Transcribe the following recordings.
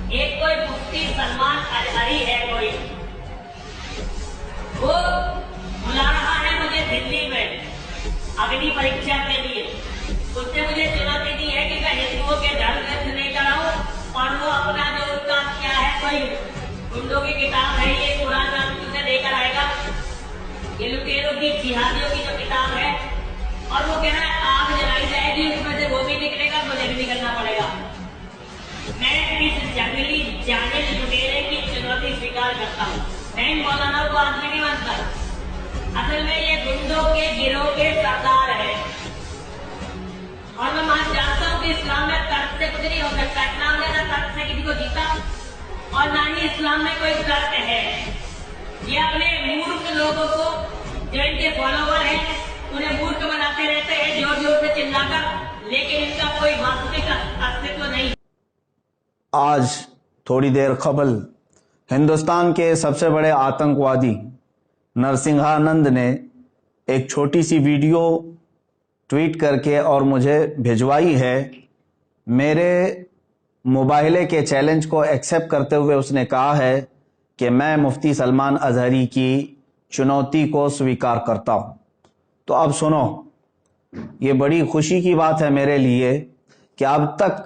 ایک کوئی مفتی سلمان ازہری ہے، کوئی وہ بلا رہا ہے مجھے دلی میں اگنی پریکشا کے لیے. اس نے مجھے چنوتی دی ہے کہ میں ہندوؤں کے دھرم گرنتھ لے کر آؤں اور وہ اپنا جو اس کا کیا ہے کوئی گنڈوں کی کتاب ہے، یہ قرآن میں لے کر آئے گا، یہ لٹیروں کی جہادیوں کی جو کتاب ہے، اور وہ کہہ رہا ہے آگ جلائی جائے گی، اس میں سے وہ بھی نکلے گا، مجھے بھی نکلنا پڑے گا. میں اس جنگلی جاہل لٹیرے کی چنوتی سویکار کرتا ہوں. میں مولانا کو آدمی نہیں مانتا، اصل میں یہ گنڈوں کے گروہ کے سردار ہے. اور میں مان جانتا ہوں کہ اسلام میں ترک سے کچھ نہیں ہو سکتا. اسلام نے نہ ترک سے کسی کو جیتا اور نہ ہی اسلام میں کوئی ترک ہے. یہ اپنے مورخ لوگوں کو جو ان کے فالوور ہیں انہیں مورخ بناتے رہتے ہیں زور زور سے چلا کر، لیکن ان کا کوئی واستوک استعمال نہیں. آج تھوڑی دیر قبل ہندوستان کے سب سے بڑے آتنکوادی نرسنگھانند نے ایک چھوٹی سی ویڈیو ٹویٹ کر کے اور مجھے بھجوائی ہے. میرے مباہلے کے چیلنج کو ایکسیپٹ کرتے ہوئے اس نے کہا ہے کہ میں مفتی سلمان ازہری کی چنوتی کو سویکار کرتا ہوں. تو اب سنو، یہ بڑی خوشی کی بات ہے میرے لیے کہ اب تک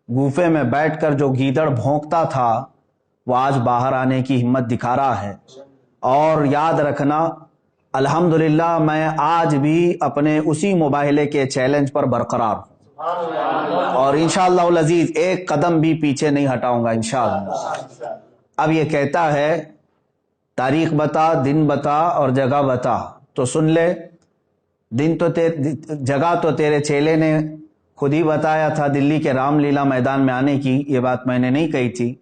گوفے میں بیٹھ کر جو گیدڑ بھونکتا تھا وہ آج باہر آنے کی ہمت دکھا رہا ہے. اور یاد رکھنا، الحمدللہ میں آج بھی اپنے اسی مباہلے کے چیلنج پر برقرار ہوں اور انشاءاللہ العزیز ایک قدم بھی پیچھے نہیں ہٹاؤں گا انشاءاللہ. اب یہ کہتا ہے تاریخ بتا، دن بتا اور جگہ بتا. تو سن لے، جگہ تو تیرے چیلے نے خود ہی بتایا تھا، دلی کے رام لیلا میدان میں آنے کی. یہ بات میں نے نہیں کہی تھی.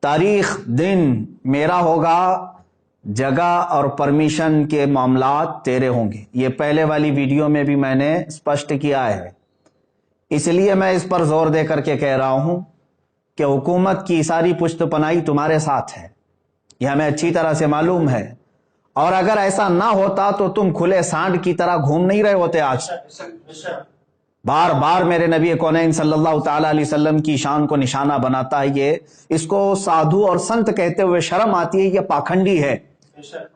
تاریخ دن میرا ہوگا، جگہ اور پرمیشن کے معاملات تیرے ہوں گے. یہ پہلے والی ویڈیو میں بھی میں نے اسپشٹ کیا ہے. اس لیے میں اس پر زور دے کر کے کہہ رہا ہوں کہ حکومت کی ساری پشت پناہی تمہارے ساتھ ہے، یہ ہمیں اچھی طرح سے معلوم ہے. اور اگر ایسا نہ ہوتا تو تم کھلے سانڈ کی طرح گھوم نہیں رہے ہوتے آج. بار بار میرے نبی کونین صلی اللہ تعالی علیہ وسلم کی شان کو نشانہ بناتا ہے. یہ اس کو سادھو اور سنت کہتے ہوئے شرم آتی ہے. یہ پاکھنڈی ہے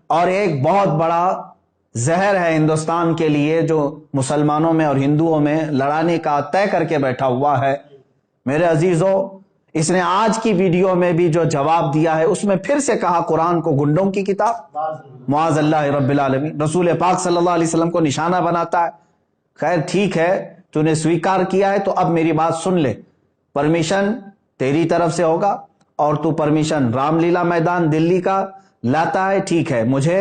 اور ایک بہت بڑا زہر ہے ہندوستان کے لیے، جو مسلمانوں میں اور ہندوؤں میں لڑانے کا طے کر کے بیٹھا ہوا ہے. میرے عزیزو، اس نے آج کی ویڈیو میں بھی جو جواب دیا ہے اس میں پھر سے کہا قرآن کو گنڈوں کی کتاب، معاذ اللہ رب العالمین. رسول پاک صلی اللہ علیہ وسلم کو نشانہ بناتا ہے. خیر ٹھیک ہے، تو نے سویکار کیا ہے تو اب میری بات سن لے. پرمیشن تیری طرف سے ہوگا اور تو پرمیشن رام لیلا میدان دلی کا لاتا ہے. ٹھیک ہے، مجھے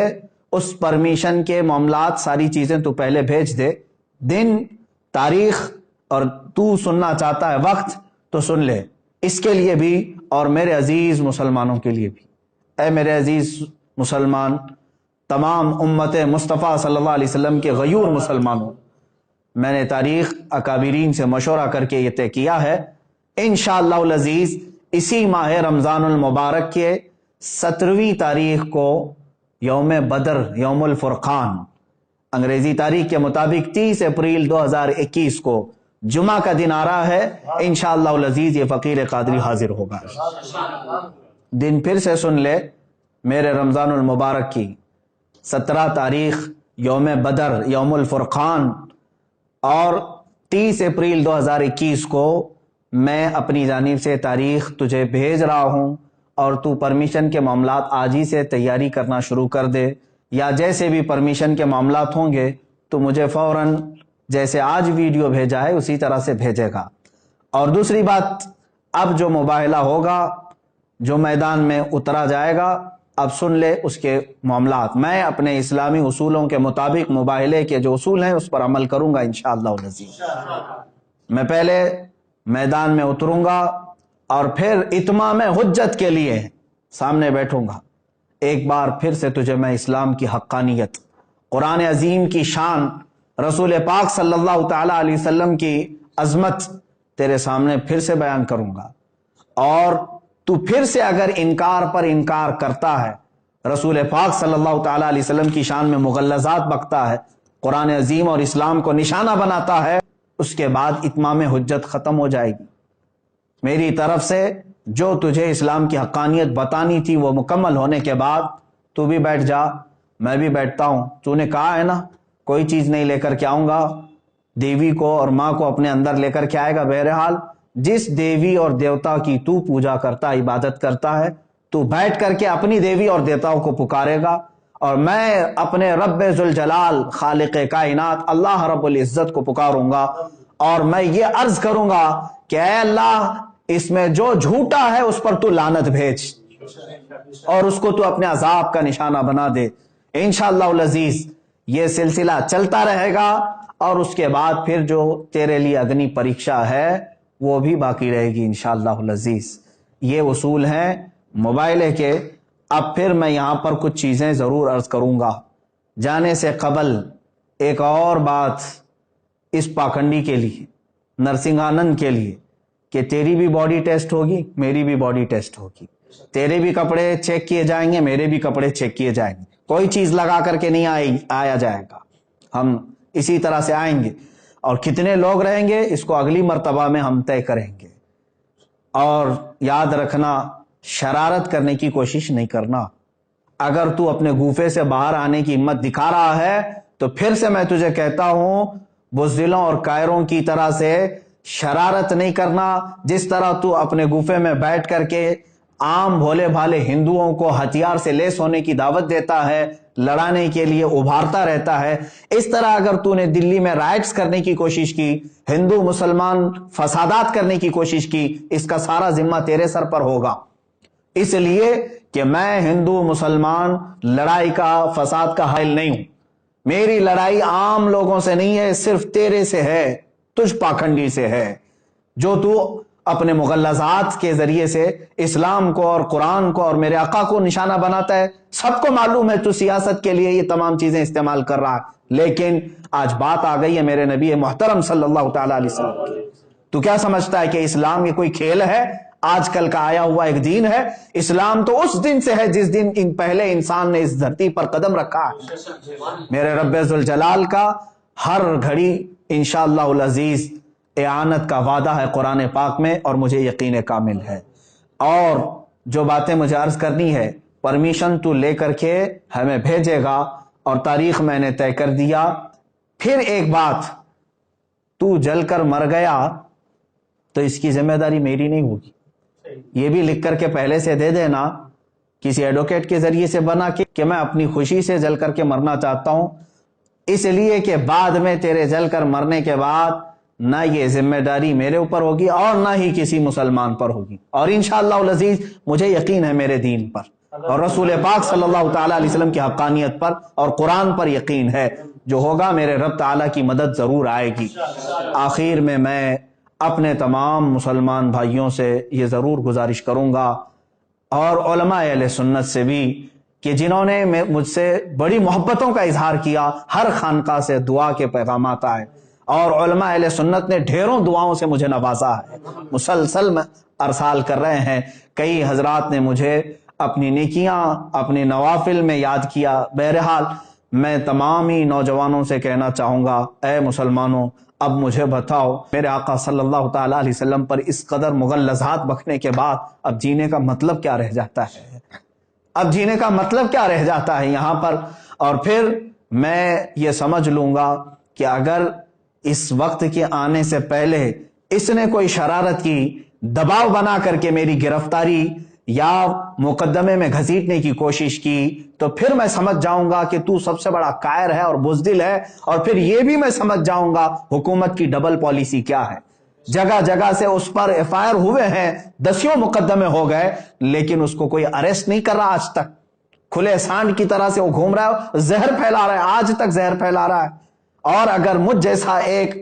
اس پرمیشن کے معاملات ساری چیزیں تو پہلے بھیج دے. دن، تاریخ، اور تو سننا چاہتا ہے وقت تو سن لے. اس کے لیے بھی اور میرے عزیز مسلمانوں کے لیے بھی. اے میرے عزیز مسلمان، تمام امت مصطفیٰ صلی اللہ علیہ وسلم کے غیور مسلمانوں، میں نے تاریخ اکابرین سے مشورہ کر کے یہ طے کیا ہے انشاءاللہ العزیز اسی ماہ رمضان المبارک کے 17ویں تاریخ کو یوم بدر، یوم الفرقان، انگریزی تاریخ کے مطابق 30 اپریل 2021 کو جمعہ کا دن آ رہا ہے. انشاءاللہ العزیز یہ فقیر قادری حاضر ہوگا. دن پھر سے سن لے، میرے رمضان المبارک کی 17 تاریخ یوم بدر، یوم الفرقان، اور 30 اپریل 2021 کو میں اپنی جانب سے تاریخ تجھے بھیج رہا ہوں. اور تو پرمیشن کے معاملات آج ہی سے تیاری کرنا شروع کر دے، یا جیسے بھی پرمیشن کے معاملات ہوں گے تو مجھے فوراً جیسے آج ویڈیو بھیجا ہے اسی طرح سے بھیجے گا. اور دوسری بات، اب جو مباہلہ ہوگا، جو میدان میں اترا جائے گا، اب سن لے اس کے معاملات. میں اپنے اسلامی اصولوں کے مطابق مباہلے کے جو اصول ہیں اس پر عمل کروں گا انشاءاللہ العزیز. میں پہلے میدان میں اتروں گا اور پھر اتمام حجت کے لیے سامنے بیٹھوں گا. ایک بار پھر سے تجھے میں اسلام کی حقانیت، قرآن عظیم کی شان، رسول پاک صلی اللہ تعالی علیہ وسلم کی عظمت تیرے سامنے پھر سے بیان کروں گا. اور تو پھر سے اگر انکار پر انکار کرتا ہے، رسول پاک صلی اللہ تعالی علیہ وسلم کی شان میں مغلظات بکتا ہے، قرآن عظیم اور اسلام کو نشانہ بناتا ہے، اس کے بعد اتمام حجت ختم ہو جائے گی. میری طرف سے جو تجھے اسلام کی حقانیت بتانی تھی وہ مکمل ہونے کے بعد تو بھی بیٹھ جا، میں بھی بیٹھتا ہوں۔ تو نے کہا ہے نا کوئی چیز نہیں لے کر کے آؤں گا، دیوی کو اور ماں کو اپنے اندر لے کر کے آئے گا۔ بہرحال جس دیوی اور دیوتا کی تو پوجا کرتا، عبادت کرتا ہے، تو بیٹھ کر کے اپنی دیوی اور دیوتاؤں کو پکارے گا، اور میں اپنے رب ذوالجلال خالق کائنات اللہ رب العزت کو پکاروں گا، اور میں یہ عرض کروں گا کہ اے اللہ اس میں جو جھوٹا ہے اس پر تو لعنت بھیج، اور اس کو تو اپنے عذاب کا نشانہ بنا دے۔ انشاءاللہ العزیز یہ سلسلہ چلتا رہے گا، اور اس کے بعد پھر جو تیرے لیے اگنی پریکشا ہے وہ بھی باقی رہے گی انشاءاللہ العزیز۔ یہ اصول ہیں موبائل کے۔ اب پھر میں یہاں پر کچھ چیزیں ضرور عرض کروں گا۔ جانے سے قبل ایک اور بات اس پاکھنڈی کے لیے، نرسنگھانند کے لیے، کہ تیری بھی باڈی ٹیسٹ ہوگی، میری بھی باڈی ٹیسٹ ہوگی، تیرے بھی کپڑے چیک کیے جائیں گے، میرے بھی کپڑے چیک کیے جائیں گے، کوئی چیز لگا کر کے نہیں آیا جائے گا، ہم اسی طرح سے آئیں گے، اور کتنے لوگ رہیں گے اس کو اگلی مرتبہ میں ہم طے کریں گے۔ اور یاد رکھنا شرارت کرنے کی کوشش نہیں کرنا۔ اگر تو اپنے گوفے سے باہر آنے کی ہمت دکھا رہا ہے تو پھر سے میں تجھے کہتا ہوں بزدلوں اور کائروں کی طرح سے شرارت نہیں کرنا۔ جس طرح تو اپنے گوفے میں بیٹھ کر کے عام بھولے بھالے ہندوؤں کو ہتھیار سے لیس ہونے کی دعوت دیتا ہے، لڑانے کے لیے ابھارتا رہتا ہے، اس طرح اگر تو نے دلی میں رائٹس کرنے کی کوشش کی، ہندو مسلمان فسادات کرنے کی کوشش کی، اس کا سارا ذمہ تیرے سر پر ہوگا۔ اس لیے کہ میں ہندو مسلمان لڑائی کا، فساد کا حائل نہیں ہوں۔ میری لڑائی عام لوگوں سے نہیں ہے، صرف تیرے سے ہے، تجھ پاکھنڈی سے ہے، جو تو اپنے مغلظات کے ذریعے سے اسلام کو اور قرآن کو اور میرے آقا کو نشانہ بناتا ہے۔ سب کو معلوم ہے تو سیاست کے لیے یہ تمام چیزیں استعمال کر رہا ہے، لیکن آج بات آ گئی ہے میرے نبی محترم صلی اللہ تعالی علیہ وسلم کی۔ تو کیا سمجھتا ہے کہ اسلام یہ کوئی کھیل ہے، آج کل کا آیا ہوا ایک دین ہے؟ اسلام تو اس دن سے ہے جس دن پہلے انسان نے اس دھرتی پر قدم رکھا ہے۔ میرے رب ذوالجلال کا ہر گھڑی انشاءاللہ العزیز اعانت کا وعدہ ہے قرآن پاک میں، اور مجھے یقین کامل ہے۔ اور جو باتیں مجھے عرض کرنی ہے پرمیشن تو لے کر کے ہمیں بھیجے گا، اور تاریخ میں نے طے کر دیا۔ پھر ایک بات، تو جل کر مر گیا تو اس کی ذمہ داری میری نہیں ہوگی، یہ بھی لکھ کر کے پہلے سے دے دینا کسی ایڈوکیٹ کے ذریعے سے بنا کے کہ میں اپنی خوشی سے جل کر کے مرنا چاہتا ہوں، اس لیے کہ بعد میں تیرے جل کر مرنے کے بعد نہ یہ ذمہ داری میرے اوپر ہوگی اور نہ ہی کسی مسلمان پر ہوگی۔ اور انشاءاللہ العزیز مجھے یقین ہے میرے دین پر اور رسول پاک صلی اللہ تعالی علیہ وسلم کی حقانیت پر اور قرآن پر یقین ہے، جو ہوگا میرے رب تعالیٰ کی مدد ضرور آئے گی۔ آخر میں اپنے تمام مسلمان بھائیوں سے یہ ضرور گزارش کروں گا، اور علماء اہل سنت سے بھی، کہ جنہوں نے مجھ سے بڑی محبتوں کا اظہار کیا، ہر خانقاہ سے دعا کے پیغامات آئے، اور علماء اہل سنت نے ڈھیروں دعاؤں سے مجھے نوازا ہے، مسلسل ارسال کر رہے ہیں۔ کئی حضرات نے مجھے اپنی نیکیاں، اپنے نوافل میں یاد کیا۔ بہرحال میں تمام ہی نوجوانوں سے کہنا چاہوں گا، اے مسلمانوں، اب مجھے بتاؤ، میرے آقا صلی اللہ تعالی علیہ وسلم پر اس قدر مغلظات بکنے کے بعد اب جینے کا مطلب کیا رہ جاتا ہے؟ اب جینے کا مطلب کیا رہ جاتا ہے یہاں پر؟ اور پھر میں یہ سمجھ لوں گا کہ اگر اس وقت کے آنے سے پہلے اس نے کوئی شرارت کی، دباؤ بنا کر کے میری گرفتاری یا مقدمے میں گھسیٹنے کی کوشش کی، تو پھر میں سمجھ جاؤں گا کہ تو سب سے بڑا کائر ہے اور بزدل ہے، اور پھر یہ بھی میں سمجھ جاؤں گا حکومت کی ڈبل پالیسی کیا ہے۔ جگہ جگہ سے اس پر ایف آئی آر ہوئے ہیں، دسیوں مقدمے ہو گئے، لیکن اس کو کوئی اریسٹ نہیں کر رہا آج تک۔ کھلے سانڈ کی طرح سے وہ گھوم رہا ہے، زہر پھیلا رہا ہے، آج تک زہر پھیلا رہا ہے۔ اور اگر مجھ جیسا ایک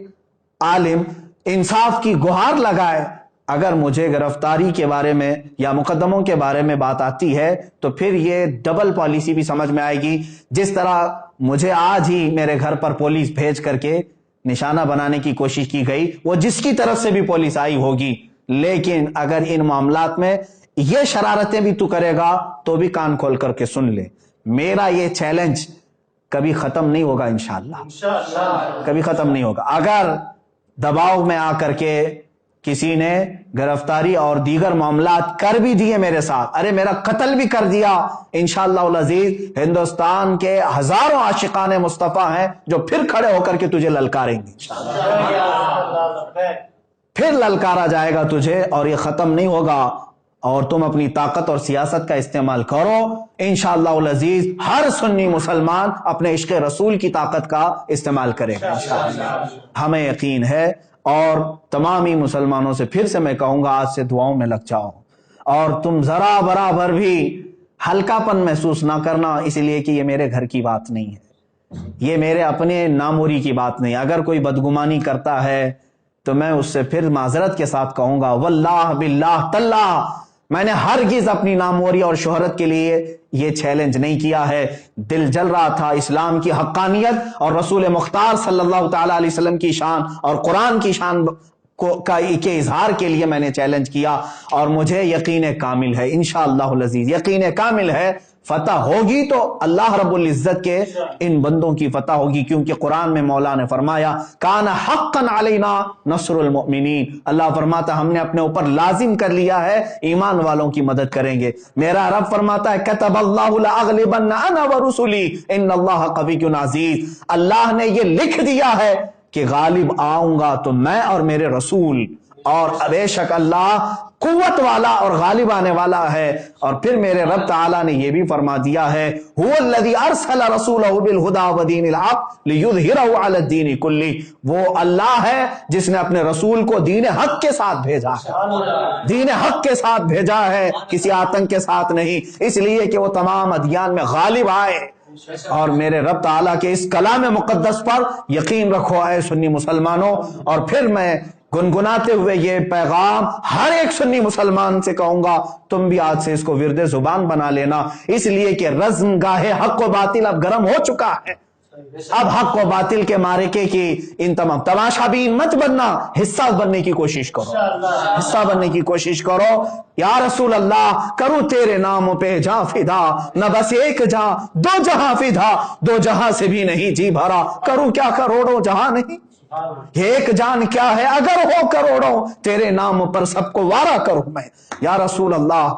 عالم انصاف کی گہار لگائے، اگر مجھے گرفتاری کے بارے میں یا مقدموں کے بارے میں بات آتی ہے تو پھر یہ ڈبل پالیسی بھی سمجھ میں آئے گی۔ جس طرح مجھے آج ہی میرے گھر پر پولیس بھیج کر کے نشانہ بنانے کی کوشش کی گئی، وہ جس کی طرف سے بھی پولیس آئی ہوگی، لیکن اگر ان معاملات میں یہ شرارتیں بھی تو کرے گا تو بھی کان کھول کر کے سن لے، میرا یہ چیلنج کبھی ختم نہیں ہوگا، انشاءاللہ کبھی ختم نہیں ہوگا۔ اگر دباؤ میں آ کر کے کسی نے گرفتاری اور دیگر معاملات کر بھی دیے میرے ساتھ، ارے میرا قتل بھی کر دیا، انشاءاللہ العزیز ہندوستان کے ہزاروں عاشقان مصطفیٰ ہیں جو پھر کھڑے ہو کر کے تجھے للکاریں گے، پھر للکارا جائے گا تجھے، اور یہ ختم نہیں ہوگا، اور تم اپنی طاقت اور سیاست کا استعمال کرو، انشاءاللہ العزیز ہر سنی مسلمان اپنے عشق رسول کی طاقت کا استعمال کرے گا انشاءاللہ، ہمیں یقین ہے۔ اور تمامی مسلمانوں سے پھر سے میں کہوں گا، آج سے دعاؤں میں لگ جاؤ، اور تم ذرا برابر بھی ہلکا پن محسوس نہ کرنا، اس لیے کہ یہ میرے گھر کی بات نہیں ہے، یہ میرے اپنے ناموری کی بات نہیں۔ اگر کوئی بدگمانی کرتا ہے تو میں اس سے پھر معذرت کے ساتھ کہوں گا، واللہ باللہ تاللہ میں نے ہرگز اپنی ناموری اور شہرت کے لیے یہ چیلنج نہیں کیا ہے، دل جل رہا تھا اسلام کی حقانیت اور رسول مختار صلی اللہ تعالی علیہ وسلم کی شان اور قرآن کی شان کے اظہار کے لیے میں نے چیلنج کیا، اور مجھے یقین کامل ہے انشاءاللہ العزیز، یقین کامل ہے فتح ہوگی تو اللہ رب العزت کے ان بندوں کی فتح ہوگی، کیونکہ قرآن میں مولا نے فرمایا کان حقا علینا نصر المؤمنین، اللہ فرماتا ہم نے اپنے اوپر لازم کر لیا ہے ایمان والوں کی مدد کریں گے۔ میرا رب فرماتا ہے کتب اللہ لاغلبن انا ورسلی ان اللہ قوی عزیز، اللہ نے یہ لکھ دیا ہے کہ غالب آؤں گا تو میں اور میرے رسول، اور بے شک اللہ قوت والا اور غالب آنے والا ہے۔ اور پھر میرے رب تعالیٰ نے یہ بھی فرما دیا ہے هو الذی ارسل رسولہ بالہدی ودین الحق لیظہرہ علی الدین کلہ، وہ اللہ ہے جس نے اپنے رسول کو دین حق کے ساتھ بھیجا ہے، دین حق کے ساتھ بھیجا ہے، کسی آتنک کے ساتھ نہیں، اس لیے کہ وہ تمام ادیان میں غالب آئے۔ اور میرے رب تعالیٰ کے اس کلام مقدس پر یقین رکھو اے سنی مسلمانوں۔ اور پھر میں گنگناتے ہوئے یہ پیغام ہر ایک سنی مسلمان سے کہوں گا، تم بھی آج سے اس کو ورد زبان بنا لینا، اس لیے کہ رزم گاہ حق و باطل اب گرم ہو چکا ہے، اب حق و باطل کے معرکے کی ان تمام تماشا بین مت بننا، حصہ بننے کی کوشش کرو، حصہ بننے کی کوشش کرو۔ یا رسول اللہ کروں تیرے نام پہ جاں فدا، نہ بس ایک جہاں دو جہاں فدا، دو جہاں سے بھی نہیں جی بھرا، کروں کیا کروڑوں جہاں نہیں، ایک جان کیا ہے اگر ہو کروڑوں، تیرے نام پر سب کو وارا کروں میں۔ یا رسول اللہ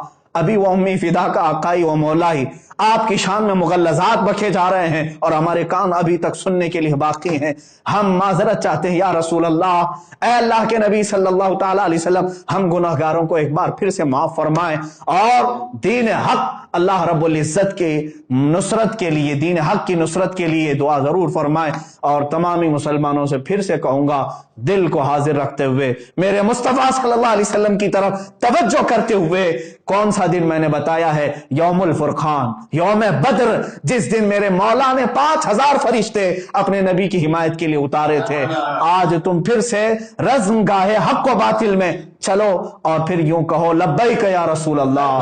ابھی وہ امی فدا کا آقائی و مولائی آپ کی شان میں مغلظات بکے جا رہے ہیں، اور ہمارے کان ابھی تک سننے کے لیے باقی ہیں، ہم معذرت چاہتے ہیں یا رسول اللہ، اے اللہ کے نبی صلی اللہ تعالی علیہ وسلم، ہم گناہگاروں کو ایک بار پھر سے معاف فرمائیں، اور دین حق اللہ رب العزت کے نصرت کے لیے، دین حق کی نصرت کے لیے دعا ضرور فرمائیں۔ اور تمامی مسلمانوں سے پھر سے کہوں گا، دل کو حاضر رکھتے ہوئے میرے مصطفیٰ صلی اللہ علیہ وسلم کی طرف توجہ کرتے ہوئے، کون سا دن میں نے بتایا ہے؟ یوم الفرقان، یوم بدر، جس دن میرے مولا نے 5000 فرشتے اپنے نبی کی حمایت کے لیے اتارے تھے۔ آج تم پھر سے رزم گاہ حق و باطل میں چلو، اور پھر یوں کہو لبیک یا رسول اللہ،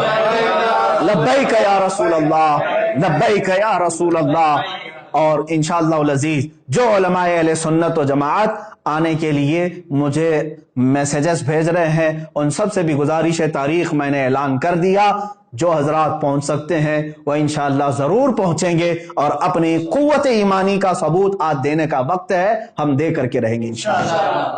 لبیک یا رسول اللہ، لبیک یا رسول اللہ۔ اور انشاءاللہ العزیز جو علماء اہل سنت و جماعت آنے کے لیے مجھے میسیجز بھیج رہے ہیں، ان سب سے بھی گزارش ہے، تاریخ میں نے اعلان کر دیا، جو حضرات پہنچ سکتے ہیں وہ انشاءاللہ ضرور پہنچیں گے، اور اپنی قوت ایمانی کا ثبوت آج دینے کا وقت ہے، ہم دے کر کے رہیں گے انشاءاللہ۔